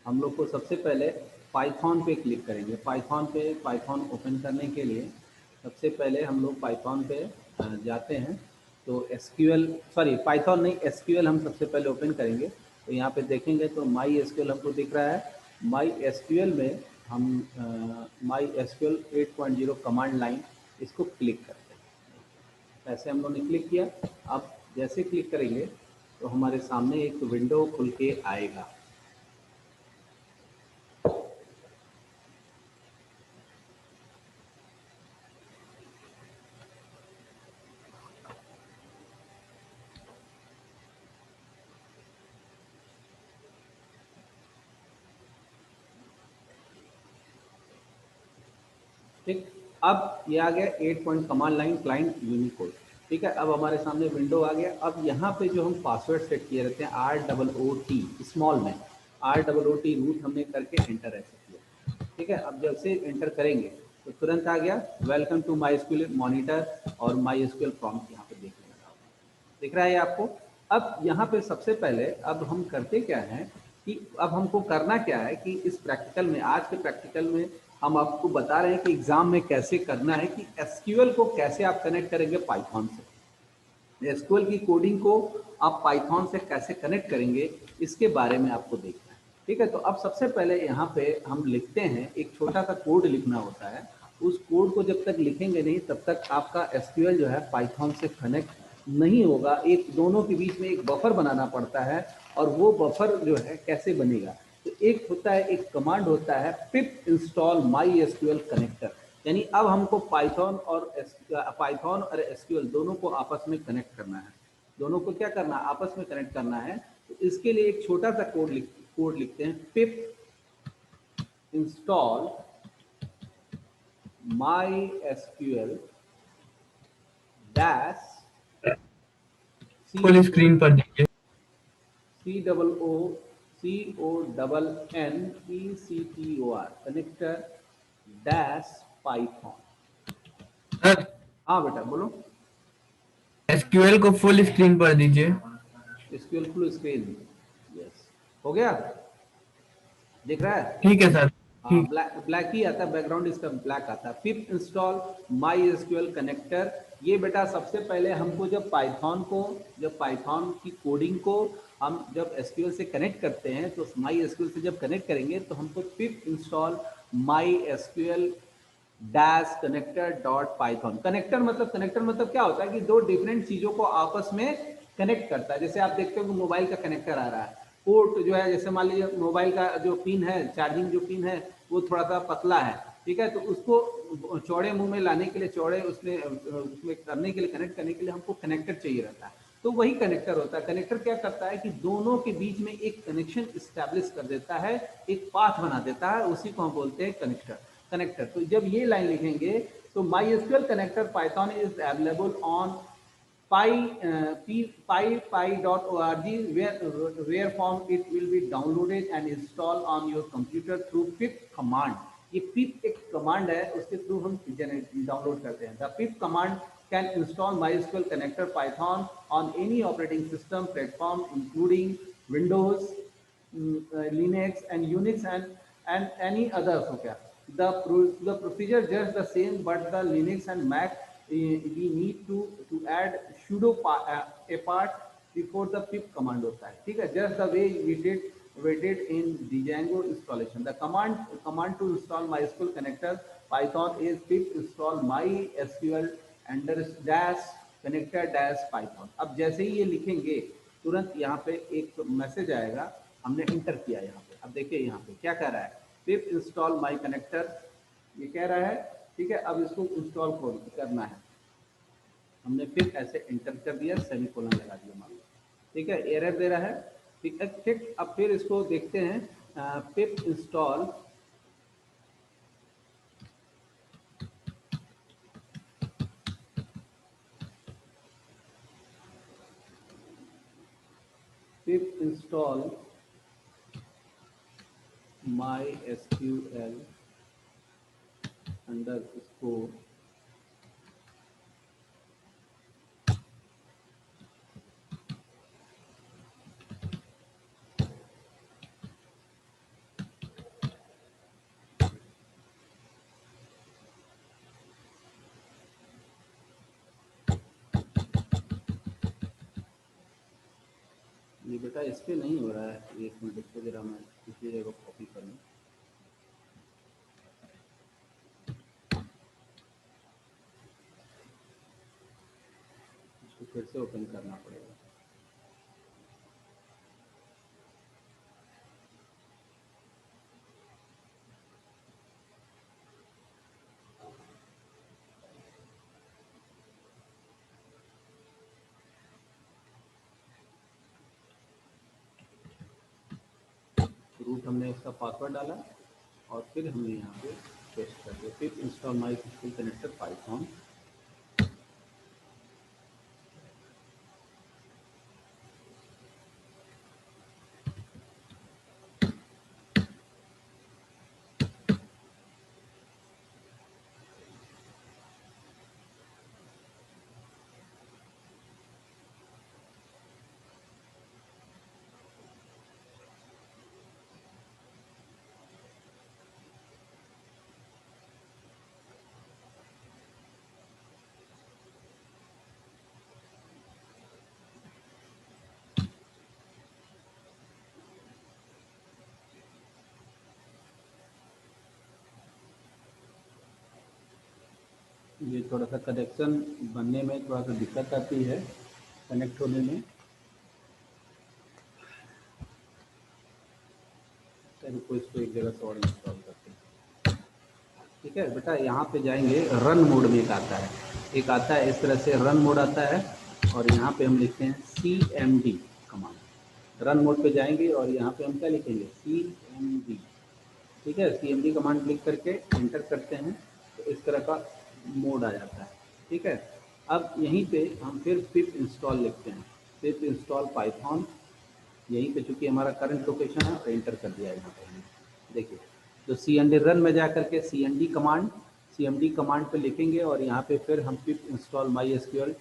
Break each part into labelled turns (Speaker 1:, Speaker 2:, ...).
Speaker 1: हम लोग को सबसे पहले पाइथन पे क्लिक करेंगे। पाइथन ओपन करने के लिए सबसे पहले हम लोग पाइथन पे जाते हैं। तो एसक्यूएल, सॉरी पाइथन नहीं, एसक्यूएल हम सबसे पहले ओपन करेंगे। तो यहाँ पे देखेंगे तो माई एसक्यूएल हमको दिख रहा है। माई एसक्यूएल में हम माई एसक्यूएल 8.0 कमांड लाइन, इसको क्लिक करते हैं। ऐसे हम लोगों ने क्लिक किया। अब जैसे क्लिक करेंगे तो हमारे सामने एक विंडो खुल के आएगा। ठीक, अब ये आ गया 8 point command line client Unicode. ठीक है, अब हमारे सामने विंडो आ गया। अब यहाँ पे जो हम पासवर्ड सेट किए रहते हैं ROOT स्मॉल में, ROOT रूट हमने करके एंटर ऐसे किया। ठीक है, अब जब से एंटर करेंगे तो तुरंत आ गया welcome to my school monitor और माई स्कूल प्रॉम्प्ट यहाँ पे देखने लगा। दिख रहा है आपको। अब यहाँ पे सबसे पहले अब हम करते क्या है कि अब हमको करना क्या है कि इस प्रैक्टिकल में, आज के प्रैक्टिकल में हम आपको बता रहे हैं कि एग्जाम में कैसे करना है कि एसक्यूएल को कैसे आप कनेक्ट करेंगे पाइथन से। एसक्यूएल की कोडिंग को आप पाइथन से कैसे कनेक्ट करेंगे, इसके बारे में आपको देखना है। ठीक है, तो अब सबसे पहले यहाँ पे हम लिखते हैं, एक छोटा सा कोड लिखना होता है। उस कोड को जब तक लिखेंगे नहीं तब तक आपका एसक्यूएल जो है पाइथन से कनेक्ट नहीं होगा। एक दोनों के बीच में एक बफर बनाना पड़ता है, और वो बफर जो है कैसे बनेगा, तो एक होता है, एक कमांड होता है pip install my SQL connector. यानी अब हमको पाइथन और एसक्यूएल दोनों को आपस में कनेक्ट करना है। दोनों को क्या करना है, आपस में कनेक्ट करना है। तो इसके लिए एक छोटा सा कोड लिखते हैं, pip install my SQL dash
Speaker 2: full
Speaker 1: सी
Speaker 2: स्क्रीन पर दीजिए।
Speaker 1: CONNECTOR connector dash Python.
Speaker 2: Sir,
Speaker 1: हाँ बेटा बोलो।
Speaker 2: एसक्यूएल को फुल स्क्रीन पर दीजिए।
Speaker 1: एसक्यूएल फुल स्क्रीन, यस, हो गया, दिख रहा है।
Speaker 2: ठीक है सर।
Speaker 1: हाँ,
Speaker 2: ठीक।
Speaker 1: ब्लैक ब्लैक ही आता है, बैकग्राउंड इसका ब्लैक आता है। Pip install my SQL connector. ये बेटा सबसे पहले हमको जब पाइथन की कोडिंग को हम जब एसक्यूएल से कनेक्ट करते हैं, तो माई एसक्यूएल से जब कनेक्ट करेंगे तो हमको पिप install my SQL dash connector dot Python. Connector मतलब क्या होता है कि दो डिफरेंट चीजों को आपस में कनेक्ट करता है। जैसे आप देखते हो कि मोबाइल का कनेक्टर आ रहा है, पोर्ट जो है, जैसे मान लीजिए मोबाइल का जो पिन है, चार्जिंग जो पिन है वो थोड़ा सा पतला है। ठीक है, तो उसको चौड़े मुंह में लाने के लिए, चौड़े उसमें करने के लिए, कनेक्ट करने के लिए हमको कनेक्टर चाहिए रहता है। तो वही कनेक्टर होता है। कनेक्टर क्या करता है कि दोनों के बीच में एक कनेक्शन स्टैब्लिश कर देता है, एक पाथ बना देता है, उसी को हम बोलते हैं कनेक्टर। तो जब ये लाइन लिखेंगे तो my SQL connector Python is available on py.org, where from it will be downloaded and installed on your computer through pip command. ये pip एक कमांड है, उसके थ्रू हम डाउनलोड करते हैं। The pip command can install MySQL connector Python on any operating system platform including Windows, Linux and Unix and any others. Okay, the procedure just the same, but the Linux and Mac we need to add sudo a part before the pip command होता है। ठीक है, just the way we did in Django installation. The command to install MySQL connector Python is pip install MySQL under dash connector dash Python। अब जैसे ही ये लिखेंगे तुरंत यहाँ पे एक मैसेज आएगा, हमने इंटर किया यहाँ पे। अब देखिए यहाँ पे क्या कह रहा है, पिप इंस्टॉल माई कनेक्टर, ये कह रहा है। ठीक है, अब इसको इंस्टॉल करना है। हमने फिर ऐसे इंटर कर दिया, सेमीकोलन लगा दिया मान लो। ठीक है, एरर दे रहा है। ठीक है, ठीक, अब फिर इसको देखते हैं, pip install my SQL under score बेटा इस पे नहीं हो रहा है, एक मिनट इसको जरा मैं दूसरी जगह कॉपी कर लूँ। इसको फिर से ओपन करना पड़ेगा। रूट हमने इसका पासवर्ड डाला और फिर हमने यहाँ पे पेस्ट कर दिया, फिर install my school connector Python. ये थोड़ा सा कनेक्शन बनने में थोड़ा सा दिक्कत आती है, कनेक्ट होने में। रुको इसको एक जगह से और इंस्टॉल करते हैं। ठीक है बेटा, यहाँ पे जाएंगे, रन मोड में एक आता है इस तरह से रन मोड आता है, और यहाँ पे हम लिखते हैं CMD कमांड। रन मोड पे जाएंगे और यहाँ पे हम क्या लिखेंगे, CMD। ठीक है, CMD कमांड क्लिक करके एंटर करते हैं तो इस तरह का मोड आ जाता है। ठीक है, अब यहीं पे हम फिर पिप इंस्टॉल लिखते हैं, पिप इंस्टॉल पाइथन। यहीं पे चूंकि हमारा करंट लोकेशन है, एंटर कर दिया यहाँ पे हमने। देखिए, तो CMD रन में जा करके CMD कमांड पे लिखेंगे और यहाँ पे फिर हम पिप install my SQL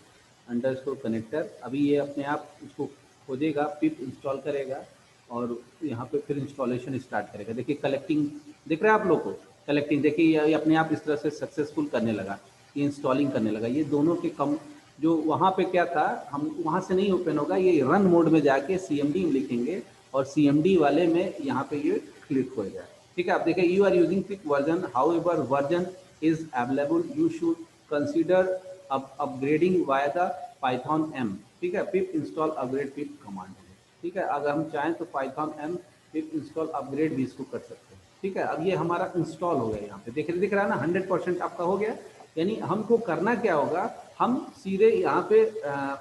Speaker 1: underscore connector. अभी ये अपने आप उसको खोजेगा, पिप इंस्टॉल करेगा और यहाँ पे फिर इंस्टॉलेशन स्टार्ट करेगा। देखिए कलेक्टिंग दिख रहा है आप लोग को, कलेक्टिंग देखिए ये अपने आप इस तरह से सक्सेसफुल करने लगा, ये इंस्टॉलिंग करने लगा। ये दोनों के कम जो वहाँ पे क्या था, हम वहाँ से नहीं ओपन होगा, ये रन मोड में जाके CMD में लिखेंगे और CMD वाले में यहाँ पे ये क्लिक हो जाए। ठीक है, आप देखिए you are using pip version, however version is available, you should consider upgrading via the Python M। ठीक है, pip install upgrade pip command है। ठीक है, अगर हम चाहें तो Python M pip install upgrade भी इसको कर सकते हैं। ठीक है, अब ये हमारा इंस्टॉल हो गया, यहाँ पे दिख रहा है ना 100% आपका हो गया। यानी हमको करना क्या होगा, हम सीधे यहाँ पे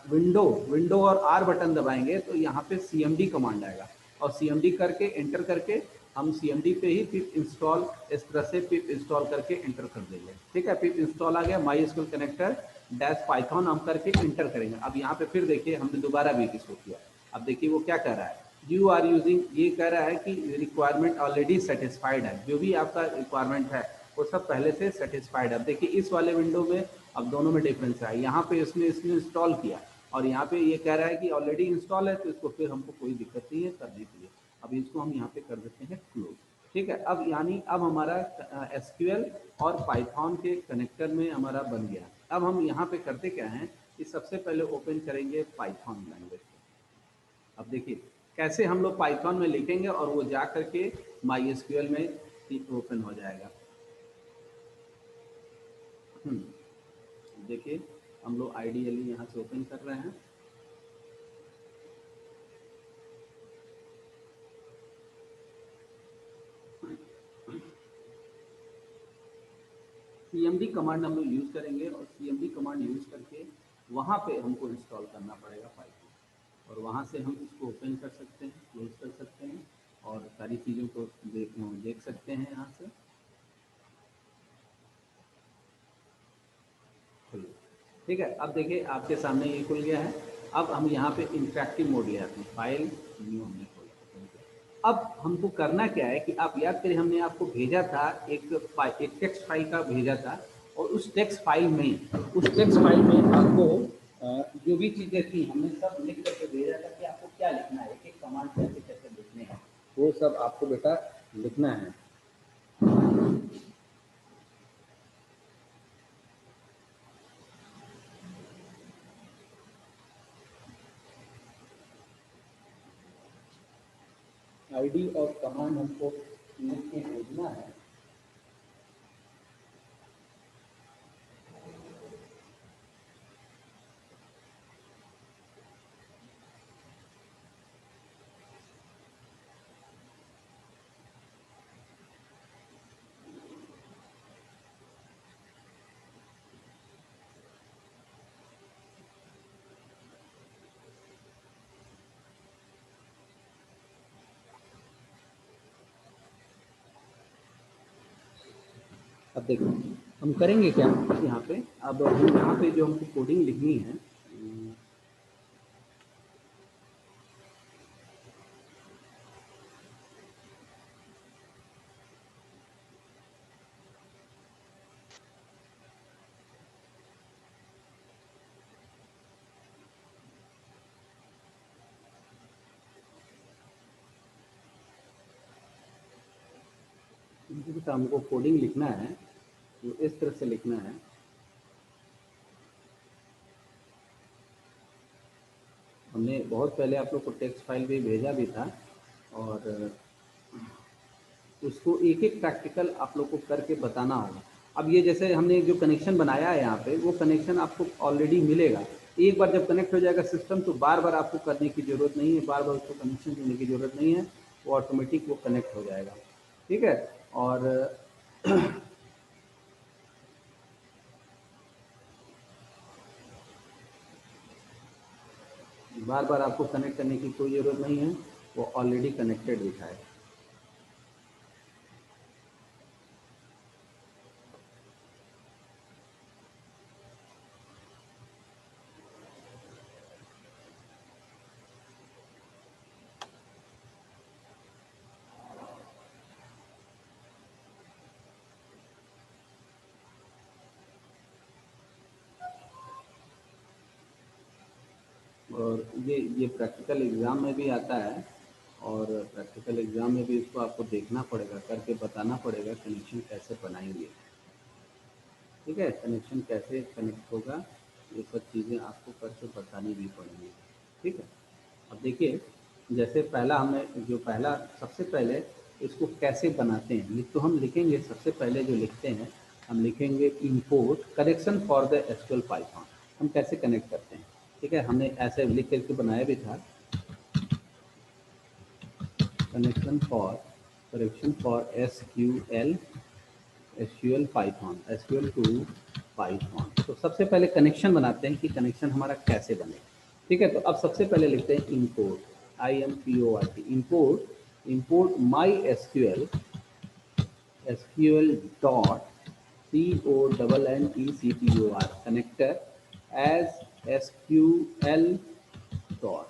Speaker 1: विंडो और R बटन दबाएंगे तो यहाँ पे CMD कमांड आएगा और CMD करके एंटर करके हम CMD पे ही पिप इंस्टॉल इस तरह से पिप इंस्टॉल करके एंटर कर देंगे। ठीक है, पिप इंस्टॉल आ गया, my school connector dash Python हम करके एंटर करेंगे। अब यहाँ पे फिर देखिए हमने दोबारा भी इसको किया। अब देखिए वो क्या कह रहा है, यू आर यूजिंग, ये कह रहा है कि रिक्वायरमेंट ऑलरेडी सेटिस्फाइड है, जो भी आपका रिक्वायरमेंट है वो सब पहले से सेटिस्फाइड है। अब देखिए इस वाले विंडो में अब दोनों में डिफरेंस है, यहाँ पे इसने इंस्टॉल किया और यहाँ पे ये कह रहा है कि ऑलरेडी इंस्टॉल है, तो इसको फिर हमको कोई दिक्कत नहीं है करने के लिए। अब इसको हम यहाँ पे कर देते हैं क्लोज। ठीक है, अब यानी अब हमारा SQL और पाइथन के कनेक्टर में हमारा बन गया। अब हम यहाँ पे करते क्या हैं कि सबसे पहले ओपन करेंगे पाइथन लैंग्वेज। अब देखिए कैसे हम लोग पाइथन में लिखेंगे और वो जा करके माई एसक्यूएल में ओपन हो जाएगा। देखिए हम लोग आइडियली यहाँ से ओपन कर रहे हैं। CMD कमांड हम लोग यूज़ करेंगे और CMD कमांड यूज़ करके वहाँ पे हमको इंस्टॉल करना पड़ेगा पाइथन, और वहाँ से हम इसको ओपन कर सकते हैं, क्लोज कर सकते हैं और सारी चीज़ों को देख सकते हैं यहाँ से। ठीक है, अब देखिए आपके सामने ये खुल गया है। अब हम यहाँ पे इंटरेक्टिव मोड ले आते हैं, फाइल न्यू हमने खोला। अब हमको करना क्या है कि आप याद करिए हमने आपको भेजा था एक टेक्स्ट फाइल का भेजा था, और उस टेक्स्ट फाइल में आपको जो भी चीज़ें थी हमने सब लिख करके भेजा था कि आपको क्या लिखना है, एक एक कमांड कैसे कैसे लिखने हैं, वो सब आपको बेटा लिखना है। आईडी और कमांड हमको लिख के भेजना है। अब देखो हम करेंगे क्या यहाँ पे, अब हम यहाँ पे जो हमको कोडिंग लिखनी है, हमको कोडिंग लिखना है तो इस तरह से लिखना है। हमने बहुत पहले आप लोग को टेक्स्ट फाइल भी भेजा भी था, और उसको एक एक प्रैक्टिकल आप लोग को करके बताना होगा। अब ये जैसे हमने जो कनेक्शन बनाया है यहाँ पे, वो कनेक्शन आपको ऑलरेडी मिलेगा। एक बार जब कनेक्ट हो जाएगा सिस्टम तो बार बार आपको करने की ज़रूरत नहीं है, बार बार उसको कनेक्शन देने की ज़रूरत नहीं है, वो ऑटोमेटिक वो कनेक्ट हो जाएगा। ठीक है, और बार बार आपको कनेक्ट करने की कोई ज़रूरत नहीं है, वो ऑलरेडी कनेक्टेड दिखाए। और ये प्रैक्टिकल एग्ज़ाम में भी आता है, और प्रैक्टिकल एग्ज़ाम में भी इसको आपको देखना पड़ेगा, करके बताना पड़ेगा कनेक्शन कैसे बनाएंगे। ठीक है, कनेक्शन कैसे कनेक्ट होगा, ये सब चीज़ें आपको करके बतानी भी पड़ेंगी। ठीक है, अब देखिए जैसे पहला हमने जो पहला सबसे पहले इसको कैसे बनाते हैं, तो हम लिखेंगे सबसे पहले जो लिखते हैं हम लिखेंगे import connection for the SQL Python. हम कैसे कनेक्ट करते हैं, ठीक है, हमने ऐसे लिख करके बनाया भी था, connection for SQL Python, SQL to Python. तो सबसे पहले कनेक्शन बनाते हैं कि कनेक्शन हमारा कैसे बने। ठीक है, तो अब सबसे पहले लिखते हैं import, IMPORT, import my SQL dot CONNECTOR connector as SQL dot.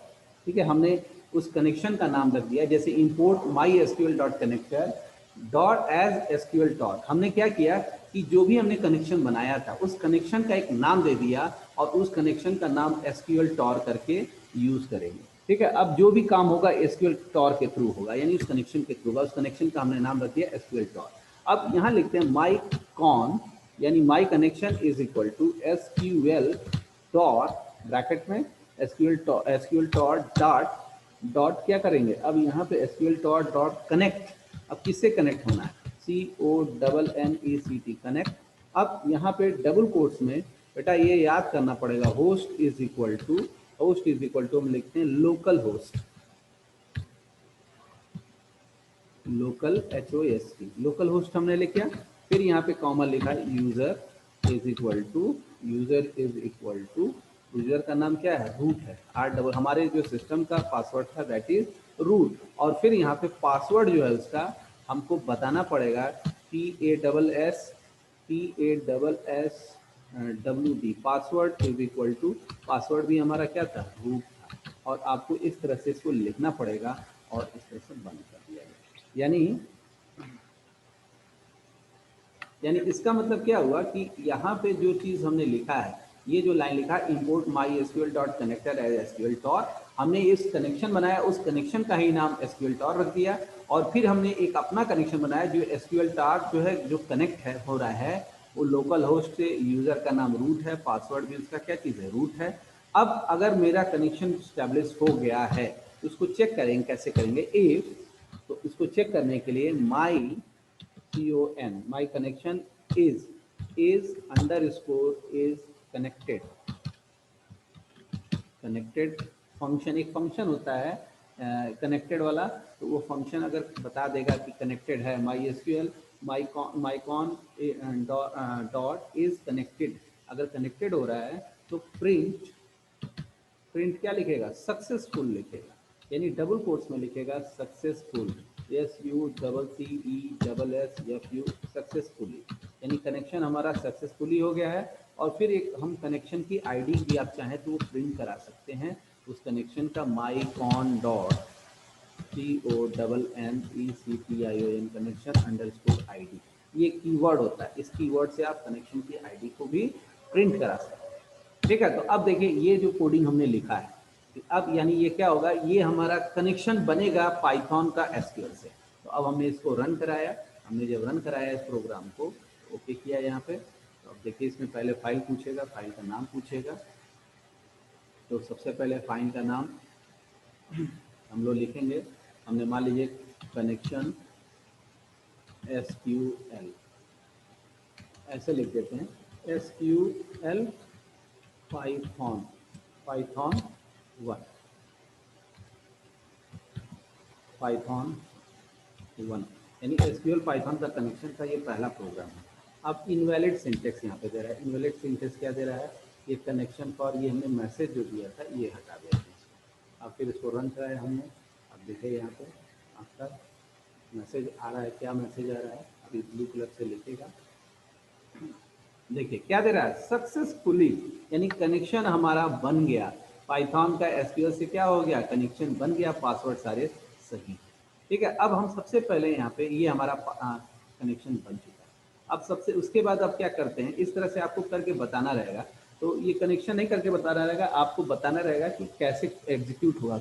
Speaker 1: ठीक है, हमने उस कनेक्शन का नाम रख दिया, जैसे import my SQL dot connector dot as SQL dot. हमने क्या किया कि जो भी हमने कनेक्शन बनाया था उस कनेक्शन का एक नाम दे दिया, और उस कनेक्शन का नाम एसक्यूएल टॉर करके यूज करेंगे। ठीक है, अब जो भी काम होगा एसक्यूएल टॉर के थ्रू होगा, यानी उस कनेक्शन के थ्रू होगा। उस कनेक्शन का हमने नाम रख दिया एसक्यूएल टॉर। अब यहाँ लिखते हैं माई कॉन, यानी my connection is equal to SQL dot, bracket में एसक्यूएल डॉट क्या करेंगे, अब यहाँ पे एसक्यूएल डॉट कनेक्ट। अब किससे कनेक्ट होना है, CONNECT कनेक्ट। अब यहाँ पे डबल कोट्स में बेटा ये याद करना पड़ेगा, होस्ट इज इक्वल टू हम लिखते हैं local host, local HOST, local host हमने लिखा। फिर यहाँ पे कॉमन लिखा user is equal to user का नाम क्या है, रूट है, R हमारे जो सिस्टम का पासवर्ड था दैट इज रूट। और फिर यहाँ पे पासवर्ड जो है उसका हमको बताना पड़ेगा PASSWD, password is equal to, password भी हमारा क्या था, रूट था। और आपको इस तरह से इसको लिखना पड़ेगा और इस तरह से बंद कर दिया गया। यानी इसका मतलब क्या हुआ कि यहाँ पे जो चीज़ हमने लिखा है, ये जो लाइन लिखा import my SQL dot connector as SQL टॉर, हमने इस कनेक्शन बनाया, उस कनेक्शन का ही नाम एसक्यूएल टॉर रख दिया। और फिर हमने एक अपना कनेक्शन बनाया जो एसक्यूएल टॉर जो है, जो कनेक्ट है हो रहा है वो लोकल होस्ट से, यूज़र का नाम रूट है, पासवर्ड भी उसका क्या चीज़ है, रूट है। अब अगर मेरा कनेक्शन स्टैब्लिश हो गया है तो उसको चेक करेंगे, कैसे करेंगे, तो इसको चेक करने के लिए my connection is underscore is connected function, एक फंक्शन होता है कनेक्टेड वाला, तो वो फंक्शन अगर बता देगा कि कनेक्टेड है MySQL mycon dot is connected, अगर कनेक्टेड हो रहा है तो प्रिंट क्या लिखेगा, सक्सेसफुल लिखेगा, यानी डबल कोट्स में लिखेगा सक्सेसफुल, SUCCESSFU सक्सेसफुली, यानी कनेक्शन हमारा सक्सेसफुली हो गया है। और फिर एक हम कनेक्शन की आईडी भी आप चाहें तो वो प्रिंट करा सकते हैं उस कनेक्शन का, mycon dot CONNECTION connection underscore ID, ये कीवर्ड होता है, इस कीवर्ड से आप कनेक्शन की आईडी को भी प्रिंट करा सकते हैं। ठीक है, तो अब देखिए ये जो कोडिंग हमने लिखा है, अब यानी ये क्या होगा, ये हमारा कनेक्शन बनेगा पाइथन का एसक्यूएल से। तो अब हमने इसको रन कराया, हमने जब रन कराया इस प्रोग्राम को, ओके किया यहाँ पे, तो अब देखिए इसमें पहले फाइल पूछेगा, फाइल का नाम पूछेगा। तो सबसे पहले फाइल का नाम हम लोग लिखेंगे, हमने मान लीजिए कनेक्शन SQL ऐसे लिख देते हैं, SQL पाइथन 1 यानी SQL पाइथन का कनेक्शन का ये पहला प्रोग्राम है। अब इनवैलिड सिंटेक्स यहाँ पे दे रहा है, इनवैलिड सिंटेक्स क्या दे रहा है, ये कनेक्शन फॉर, ये हमने मैसेज जो दिया था ये हटा दिया है। अब फिर इसको रन कराया हमने, अब देखिए यहाँ पे आपका मैसेज आ रहा है, क्या मैसेज आ रहा है, अभी ब्लू कलर से लिखेगा, देखिए क्या दे रहा है, सक्सेसफुली, यानी कनेक्शन हमारा बन गया, पाइथन का एसक्यूएल से क्या हो गया, कनेक्शन बन गया, पासवर्ड सारे सही। ठीक है, अब हम सबसे पहले यहाँ पे ये हमारा कनेक्शन बन चुका है। अब सबसे उसके बाद अब क्या करते हैं, इस तरह से आपको करके बताना रहेगा, तो ये कनेक्शन नहीं करके बताना रहेगा, आपको बताना रहेगा कि कैसे एग्जीक्यूट होगा,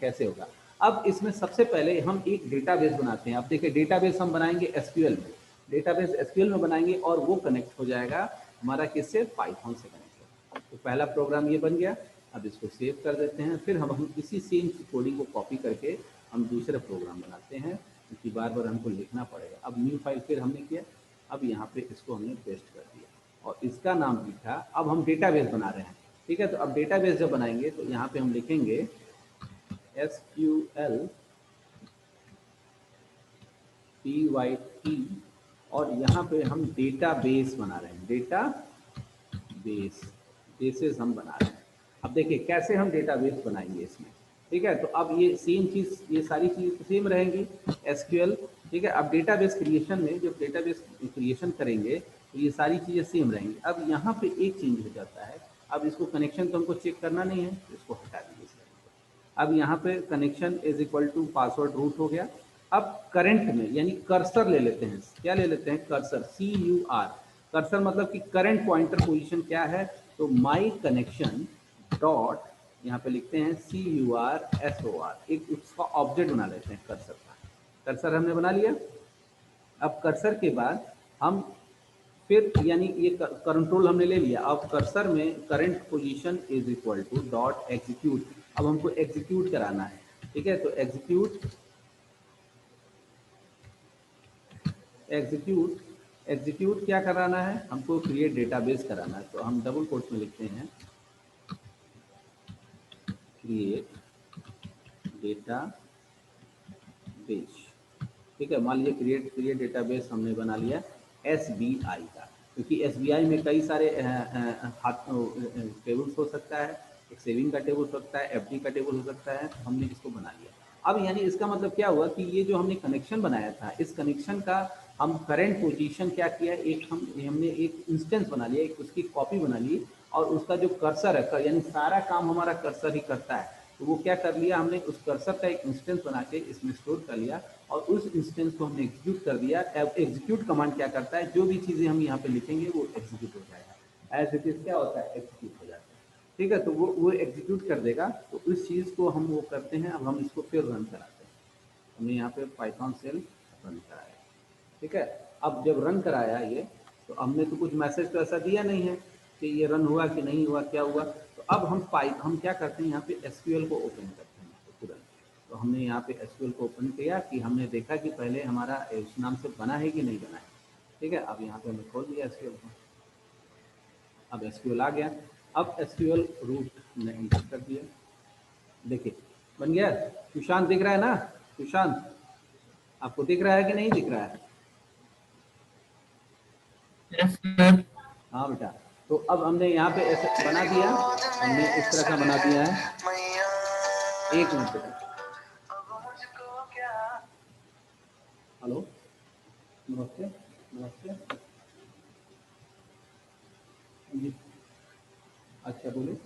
Speaker 1: कैसे होगा। अब इसमें सबसे पहले हम एक डेटाबेस बनाते हैं। अब देखिए डेटाबेस हम बनाएंगे एसक्यूएल में, डेटाबेस एसक्यूएल में बनाएंगे और वो कनेक्ट हो जाएगा हमारा किससे, पाइथन से कनेक्ट होगा। तो पहला प्रोग्राम ये बन गया। अब इसको सेव कर देते हैं, फिर हम इसी सेम कोडिंग को कॉपी करके हम दूसरे प्रोग्राम बनाते हैं, क्योंकि बार बार हमको लिखना पड़ेगा। अब न्यू फाइल फिर हमने किया, अब यहाँ पे इसको हमने पेस्ट कर दिया और इसका नाम लिखा। अब हम डेटाबेस बना रहे हैं, ठीक है। तो अब डेटाबेस जब बनाएंगे तो यहाँ पे हम लिखेंगे SQL PYT और यहाँ पे हम डेटाबेस बना रहे हैं, बेसेस हम बना रहे हैं। अब देखिए कैसे हम डेटाबेस बनाएंगे इसमें, ठीक है। तो अब ये सेम चीज़, ये सारी चीज़ सेम रहेंगी SQL, ठीक है। अब डेटाबेस क्रिएशन में जब डेटाबेस क्रिएशन करेंगे तो ये सारी चीज़ें सेम रहेंगी। अब यहाँ पे एक चेंज हो जाता है, अब इसको कनेक्शन तो हमको चेक करना नहीं है, तो इसको हटा दीजिए। अब यहाँ पे connection is equal to password root हो गया। अब करंट में यानी कर्सर ले लेते हैं, क्या ले लेते हैं, कर्सर, CUR, कर्सर मतलब कि करंट पॉइंटर पोजीशन क्या है, तो माई कनेक्शन डॉट, यहाँ पे लिखते हैं CURSOR, एक उसका ऑब्जेक्ट बना लेते हैं कर्सर का। कर्सर हमने बना लिया। अब कर्सर के बाद हम फिर यानी ये कंट्रोल हमने ले लिया। अब कर्सर में current position is equal to dot execute, अब हमको एग्जीक्यूट कराना है, ठीक है। तो एग्जीक्यूट क्या कराना है, हमको क्रिएट डेटाबेस कराना है। तो हम डबल कोट्स में लिखते हैं क्रिएट डेटाबेस, ठीक है। मान लीजिए क्रिएट डेटाबेस हमने बना लिया SBI का, क्योंकि SBI में कई सारे टेबल्स हो सकता है, एक सेविंग का टेबल हो सकता है, FD का टेबल हो सकता है, तो हमने इसको बना लिया। अब यानी इसका मतलब क्या हुआ कि ये जो हमने कनेक्शन बनाया था, इस कनेक्शन का हम करंट पोजीशन क्या किया, हमने एक इंस्टेंस बना लिया, एक उसकी कॉपी बना ली, और उसका जो कर्सर है, यानी सारा काम हमारा कर्सर ही करता है, तो वो क्या कर लिया, हमने उस कर्सर का एक इंस्टेंस बना के इसमें स्टोर कर लिया और उस इंस्टेंस को हमने एग्जीक्यूट कर दिया। एग्जीक्यूट कमांड क्या करता है, जो भी चीज़ें हम यहाँ पे लिखेंगे वो एग्जीक्यूट हो जाएगा, एज इट इज क्या होता है, एग्जीक्यूट हो जाता है, ठीक है। तो वो एग्जीक्यूट कर देगा। तो उस चीज़ को हम वो करते हैं। अब हम इसको फिर रन कराते हैं, हमने यहाँ पे पाइथन सेल रन कराया, ठीक है। अब जब रन कराया ये, तो हमने तो कुछ मैसेज तो ऐसा दिया नहीं है कि ये रन हुआ कि नहीं हुआ, क्या हुआ। तो अब हम क्या करते हैं, यहाँ पे SQL को ओपन करते हैं तुरंत। तो हमने यहाँ पे एसक्यूएल को ओपन किया कि हमने देखा कि पहले हमारा इस नाम से बना है कि नहीं बना है। ठीक है, अब यहाँ पे हमने खोल दिया एसक्यूएल को, अब एसक्यूएल आ गया। अब एसक्यूएल रूट हमने इंटर कर दिया, देखिए बन गया। सुशांत दिख रहा है ना? सुशांत आपको दिख रहा है कि नहीं दिख रहा है?
Speaker 2: Yes sir.
Speaker 1: हाँ बेटा, तो अब हमने यहाँ पे ऐसे बना दिया, हमने इस तरह का बना दिया है। एक मिनट बेटा, हेलो, नमस्ते नमस्ते जी, अच्छा बोलिए।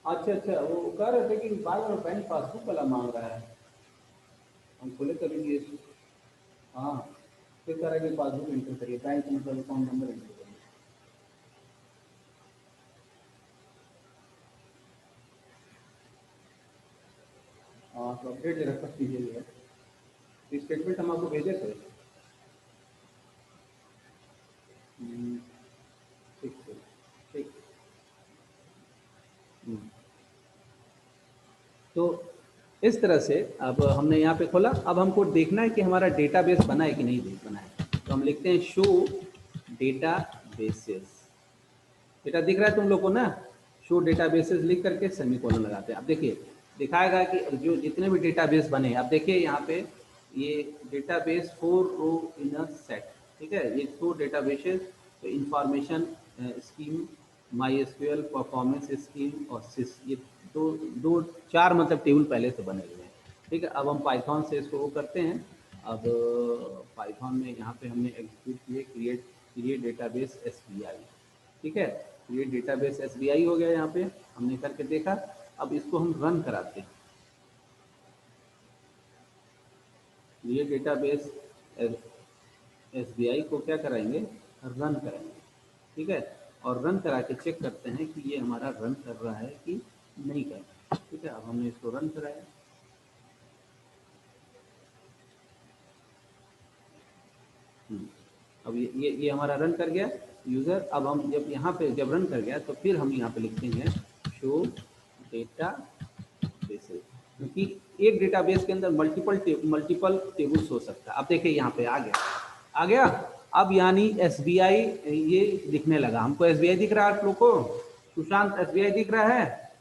Speaker 1: अच्छा अच्छा, वो कह रहे थे कि बार बार बैंक पासबुक वाला मांग रहा है, हम खुले करेंगे। हाँ, फिर कह रहा है कि पासबुक एंटर करिए, बैंक मतलब अकाउंट नंबर एंटर करिए। हाँ, तो अपडेट जरा कर दीजिएगा, स्टेटमेंट हम आपको भेजे थे। हम्म, ठीक ठीक ठीक। हम्म। तो इस तरह से अब हमने यहाँ पे खोला, अब हमको देखना है कि हमारा डेटाबेस बना है कि नहीं बना है। तो हम लिखते हैं शो डेटा बेसेस। बेटा दिख रहा है तुम लोग को ना? शो डेटा बेसेस लिख करके सेमीकोलन लगाते हैं। अब देखिए दिखाएगा कि जो जितने भी डेटाबेस बने, अब देखिए यहाँ पे ये database 4 row in a set. ठीक है, ये 4 डेटाबेसेस, तो information scheme, my SQL, performance scheme और सिस, ये दो दो चार मतलब टेबल पहले से बने हुए हैं। ठीक है, अब हम पाइथन से इसको वो करते हैं। अब पाइथन में यहाँ पे हमने एग्जीक्यूट किए क्रिएट डेटाबेस एसबीआई। ठीक है, ये डेटाबेस एसबीआई हो गया, यहाँ पे हमने करके देखा। अब इसको हम रन कराते हैं, ये डेटाबेस एसबीआई को क्या कराएंगे, रन कराएंगे। ठीक है, और रन करा के चेक करते हैं कि ये हमारा रन कर रहा है कि नहीं कर रहा है। ठीक है, अब हमने इसको रन कराया। अब ये हमारा रन कर गया यूज़र। अब हम जब यहाँ पे जब रन कर गया तो फिर हम यहाँ पे लिखते हैं शो डेटा बेसेस, क्योंकि एक डेटाबेस के अंदर मल्टीपल टेबल्स हो सकता है। अब देखिए यहाँ पे आ गया, आ गया। अब यानी एसबीआई ये दिखने लगा हमको। एसबीआई दिख रहा है आप लोग को? सुशांत एसबीआई दिख रहा है?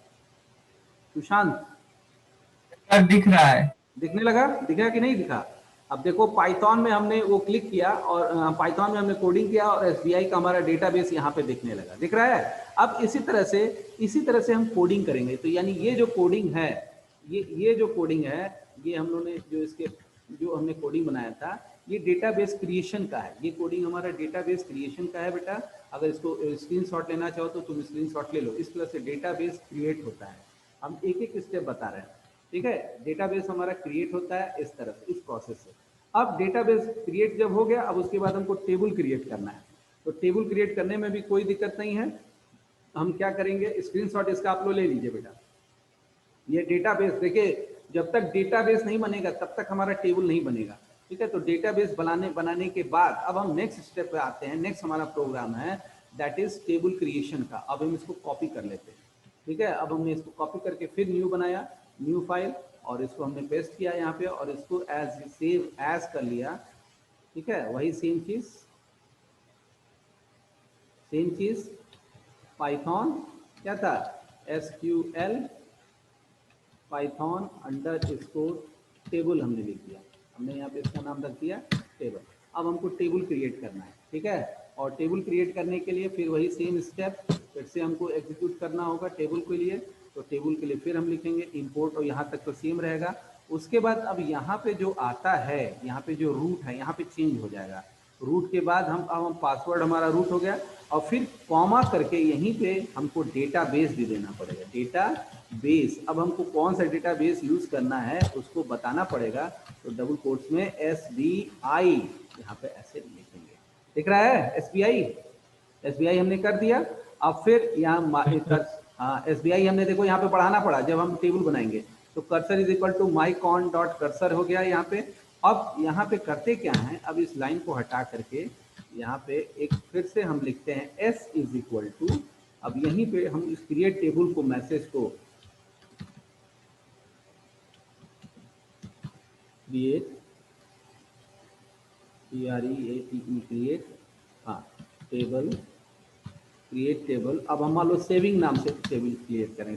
Speaker 1: सुशांत
Speaker 2: सर दिख रहा है।
Speaker 1: दिखने लगा, दिखा कि नहीं दिखा? अब देखो पाइथन में हमने वो क्लिक किया और पाइथन में हमने कोडिंग किया और एसबीआई का हमारा डेटाबेस यहाँ पे दिखने लगा, दिख रहा है। अब इसी तरह से हम कोडिंग करेंगे। तो यानी ये जो कोडिंग है, ये जो कोडिंग है, ये हम लोगों ने जो हमने कोडिंग बनाया था, ये डेटाबेस क्रिएशन का है। ये कोडिंग हमारा डेटाबेस क्रिएशन का है बेटा। अगर इसको स्क्रीनशॉट लेना चाहो तो तुम स्क्रीनशॉट ले लो। इस तरह से डेटाबेस क्रिएट होता है, हम एक एक स्टेप बता रहे हैं। ठीक है, डेटाबेस हमारा क्रिएट होता है इस तरह से, इस प्रोसेस से। अब डेटाबेस क्रिएट जब हो गया, अब उसके बाद हमको टेबल क्रिएट करना है। तो टेबल क्रिएट करने में भी कोई दिक्कत नहीं है। हम क्या करेंगे, स्क्रीनशॉट इसका आप लोग ले लीजिए बेटा। ये डेटाबेस देखिए, जब तक डेटाबेस नहीं बनेगा तब तक हमारा टेबल नहीं बनेगा। ठीक है, तो डेटाबेस बनाने के बाद अब हम नेक्स्ट स्टेप पे आते हैं। नेक्स्ट हमारा प्रोग्राम है दैट इज टेबल क्रिएशन का। अब हम इसको कॉपी कर लेते हैं। ठीक है, अब हमने इसको कॉपी करके फिर न्यू बनाया, न्यू फाइल, और इसको हमने पेस्ट किया यहाँ पे और इसको एज सेव एज कर लिया। ठीक है, वही सेम चीज पाइथन क्या था, SQL Python under score table हमने लिख दिया। हमने यहाँ पे इसका नाम रख दिया टेबल। अब हमको टेबल क्रिएट करना है। ठीक है, और टेबल क्रिएट करने के लिए फिर वही सेम स्टेप फिर से हमको एग्जीक्यूट करना होगा टेबल के लिए। तो टेबल के लिए फिर हम लिखेंगे इंपोर्ट, और यहाँ तक तो सेम रहेगा। उसके बाद अब यहाँ पे जो आता है, यहाँ पे जो रूट है, यहाँ पे चेंज हो जाएगा। रूट के बाद अब हम पासवर्ड हमारा रूट हो गया, और फिर कॉमा करके यहीं पे हमको डेटाबेस भी देना पड़ेगा। डेटाबेस, अब हमको कौन सा डेटाबेस यूज करना है उसको बताना पड़ेगा। तो डबल कोट्स में एसबीआई यहाँ पे ऐसे लिखेंगे, दिख रहा है एसबीआई। एसबीआई हमने कर दिया। अब फिर यहाँ हाँ एसबीआई हमने देखो यहाँ पे बढ़ाना पड़ा जब हम टेबल बनाएंगे। तो cursor is equal to my con dot cursor हो गया यहाँ पे। अब यहाँ पे करते क्या है, अब इस लाइन को हटा करके यहाँ पे एक फिर से हम लिखते हैं एस इज इक्वल टू, अब यहीं पे हम इस क्रिएट टेबल को मैसेज को क्रिएट, CREATE, क्रिएट, हाँ टेबल, क्रिएट टेबल। अब हम मान लो सेविंग नाम से टेबल क्रिएट करें,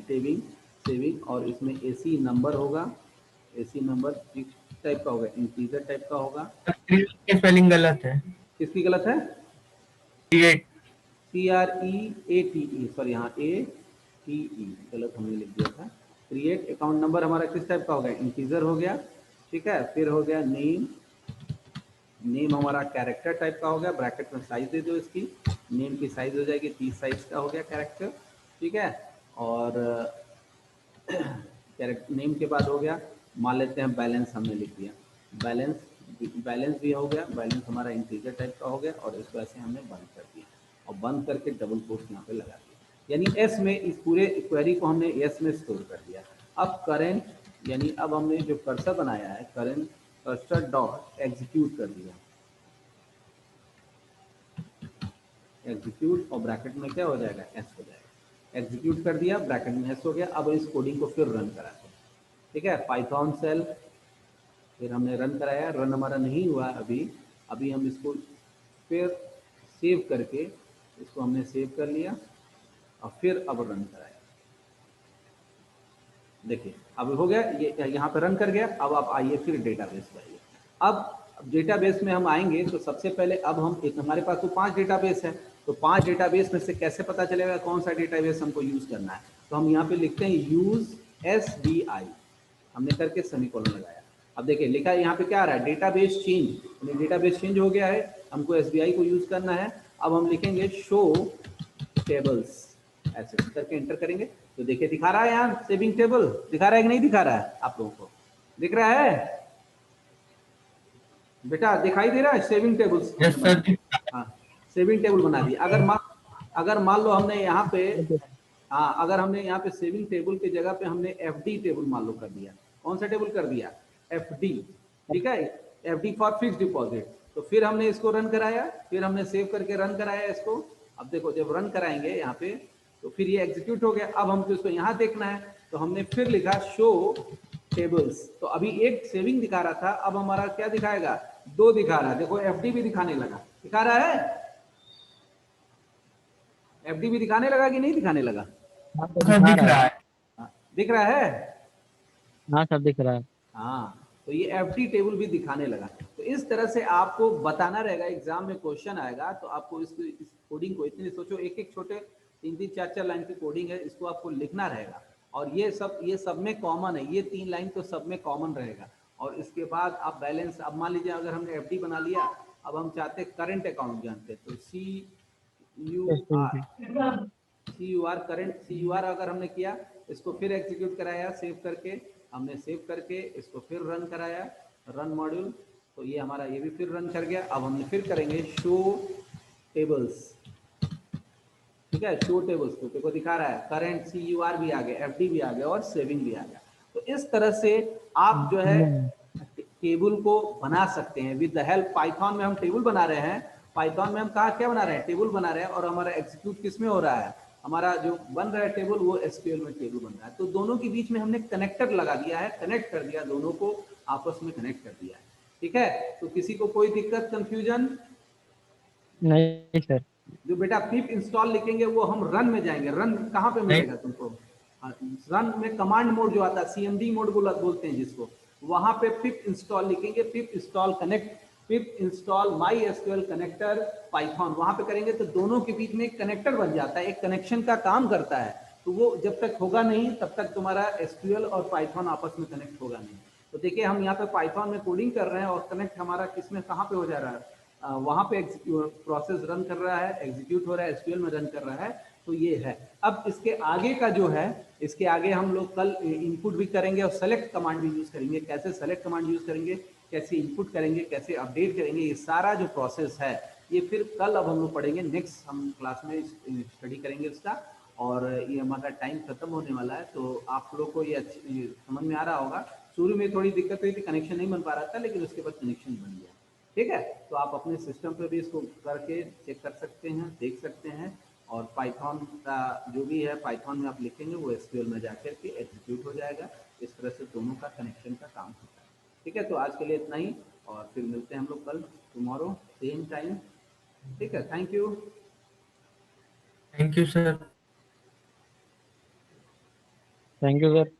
Speaker 1: सेविंग और इसमें AC नंबर होगा, AC नंबर किस टाइप का होगा, इंटीजर टाइप का होगा।
Speaker 2: क्रिएट की स्पेलिंग गलत है,
Speaker 1: किसकी गलत है?
Speaker 2: क्रिएट।
Speaker 1: CREATE, सॉरी यहाँ ATE गलत हमने लिख दिया था। क्रिएट अकाउंट नंबर हमारा किस टाइप का हो गया, इंटीजर हो गया, ठीक है। फिर हो गया नेम, नेम हमारा कैरेक्टर टाइप का हो गया, ब्रैकेट में साइज दे दो इसकी, नेम की साइज हो जाएगी 30 साइज का हो गया कैरेक्टर, ठीक है। और कैरेक्टर नेम के बाद हो गया, मान लेते हैं बैलेंस हमने लिख दिया, बैलेंस भी हो गया, बैलेंस हमारा इंटीजर टाइप का हो गया और इसको ऐसे हमने बंद कर दिया और बंद करके डबल कोट्स यहाँ पे लगा दिया, यानी एस में इस पूरे क्वेरी को हमने एस में स्टोर कर दिया। अब करेंट यानी अब हमने जो कर्सर बनाया है, करेंट कर्सर डॉट एग्जीक्यूट कर दिया, एग्जीक्यूट और ब्रैकेट में क्या हो जाएगा, एस हो जाएगा। एग्जीक्यूट कर दिया, ब्रैकेट में एस हो गया। अब इस कोडिंग को फिर रन कराते हैं, ठीक है। पाइथन सेल, फिर हमने रन कराया, रन हमारा नहीं हुआ अभी हम इसको फिर सेव करके, इसको हमने सेव कर लिया और फिर अब रन कराया। देखिए अब हो गया, ये यहाँ पे रन कर गया। अब आप आइए फिर डेटाबेस पे आइए। अब डेटाबेस में हम आएंगे तो सबसे पहले अब हम एक, हमारे पास तो 5 डेटाबेस है, तो 5 डेटाबेस में से कैसे पता चलेगा कौन सा डेटाबेस हमको यूज करना है। तो हम यहाँ पे लिखते हैं यूज SBI, हमने करके सेमीकोलन लगाया। अब देखिए लिखा है यहाँ पे क्या आ रहा है, डेटाबेस चेंज, डेटाबेस चेंज हो गया है, हमको SBI को यूज करना है। अब हम लिखेंगे शो टेबल्स, ऐसे करके एंटर करेंगे तो देखिए दिखा रहा है यहाँ सेविंग टेबल, दिखा रहा है कि नहीं दिखा रहा है, आप लोगों को दिख रहा है बेटा, दिखाई दे रहा है सेविंग टेबल्स
Speaker 2: यस
Speaker 1: हमने
Speaker 2: सर।
Speaker 1: बना, हाँ सेविंग टेबल बना दिया। अगर मान लो हमने यहाँ पे, हाँ अगर हमने यहाँ पे सेविंग टेबल की जगह पे हमने FD टेबल मान लो कर दिया, कौन सा टेबल कर दिया, FD, ठीक है, FD फॉर फिक्स डिपॉजिट। तो फिर हमने इसको रन कराया, फिर हमने सेव करके रन कराया इसको। अब देखो जब रन कराएंगे यहाँ पे तो फिर ये एग्जीक्यूट हो गया। अब हमको इसको यहाँ देखना है तो हमने फिर लिखा शो टेबल्स, तो अभी एक सेविंग दिखा रहा था, अब हमारा क्या दिखाएगा, 2 दिखा रहा है। देखो FD भी दिखाने लगा, दिखा रहा है, FD भी दिखाने लगा कि नहीं दिखाने लगा,
Speaker 3: हाँ सर
Speaker 2: सर
Speaker 3: दिखा
Speaker 2: दिख
Speaker 3: रहा
Speaker 2: रहा
Speaker 3: है।
Speaker 2: है।
Speaker 1: हाँ, दिख रहा है।
Speaker 3: हाँ सर दिख रहा है।
Speaker 1: हाँ तो ये FD टेबल भी दिखाने लगा। तो इस तरह से आपको बताना रहेगा, एग्जाम में क्वेश्चन आएगा तो आपको इस कोडिंग को, इतने सोचो एक एक छोटे 3-3 4-4 लाइन की कोडिंग है, इसको आपको लिखना रहेगा। और ये सब में कॉमन है, ये 3 लाइन तो सब में कॉमन रहेगा। और इसके बाद आप बैलेंस, अब मान लीजिए अगर हमने FD बना लिया, अब हम चाहते हैं करंट अकाउंट जानते हैं, तो CUR करंट, CUR अगर हमने किया, इसको फिर एग्जीक्यूट कराया सेव करके, हमने सेव करके इसको फिर रन कराया, रन मॉड्यूल, तो ये हमारा ये भी फिर रन कर गया। अब हमने फिर करेंगे शो टेबल्स, ठीक है, शो टेबल्स तो देखो दिखा रहा है करंट, CUR भी आ गया, FD भी आ गया और सेविंग भी आ गया। तो इस तरह से आप जो है टेबल को बना सकते हैं विद द हेल्प, पाइथन में हम टेबल बना रहे हैं, पाइथन में हम कहा क्या बना रहे हैं, टेबल बना रहे हैं, और हमारा एग्जीक्यूट किस में हो रहा है, हमारा जो बन रहा है टेबल वो SQL में टेबल बन रहा है। तो दोनों के बीच में हमने कनेक्टर लगा दिया है, कनेक्ट कर दिया, दोनों को आपस में कनेक्ट कर दिया है, ठीक है। तो किसी को कोई दिक्कत कंफ्यूजन
Speaker 3: नहीं सर।
Speaker 1: जो बेटा पिप इंस्टॉल लिखेंगे वो हम रन में जाएंगे, रन कहाँ पे मिलेगा तुमको, रन में कमांड मोड जो आता है, CMD मोड बोलते हैं जिसको, वहां पे पिप इंस्टॉल लिखेंगे, पिप इंस्टॉल कनेक्ट, पिप इंस्टॉल MySQL कनेक्टर पाइथन, वहां पे करेंगे तो दोनों के बीच में एक कनेक्टर बन जाता है, एक कनेक्शन का काम करता है। तो वो जब तक होगा नहीं तब तक तुम्हारा SQL और पाइथन आपस में कनेक्ट होगा नहीं। तो देखिए हम यहाँ पे पाइथन में कोडिंग कर रहे हैं और कनेक्ट हमारा किसमें कहाँ पे हो जा रहा है, वहां पे प्रोसेस रन कर रहा है, एग्जीक्यूट हो रहा है, SQL में रन कर रहा है। तो ये है। अब इसके आगे का जो है, इसके आगे हम लोग कल इनपुट भी करेंगे और सेलेक्ट कमांड भी यूज करेंगे, कैसे सेलेक्ट कमांड यूज करेंगे, कैसे इनपुट करेंगे, कैसे अपडेट करेंगे, ये सारा जो प्रोसेस है ये फिर कल अब हम लोग पढ़ेंगे, नेक्स्ट हम क्लास में स्टडी करेंगे इसका। और ये हमारा टाइम खत्म होने वाला है, तो आप लोग को ये अच्छी समझ में आ रहा होगा। शुरू में थोड़ी दिक्कत हुई थी, कनेक्शन नहीं बन पा रहा था, लेकिन उसके बाद कनेक्शन बन गया, ठीक है। तो आप अपने सिस्टम पे भी इसको करके चेक कर सकते हैं, देख सकते हैं। और पाइथन का जो भी है, पाइथन में आप लिखेंगे वो SQL में जाकर के एग्जीक्यूट हो जाएगा। इस तरह से दोनों का कनेक्शन का काम होता है, ठीक है, तो आज के लिए इतना ही, और फिर मिलते हैं हम लोग कल टुमारो सेम टाइम। ठीक है, thank you.
Speaker 2: Thank you sir.
Speaker 3: Thank you sir.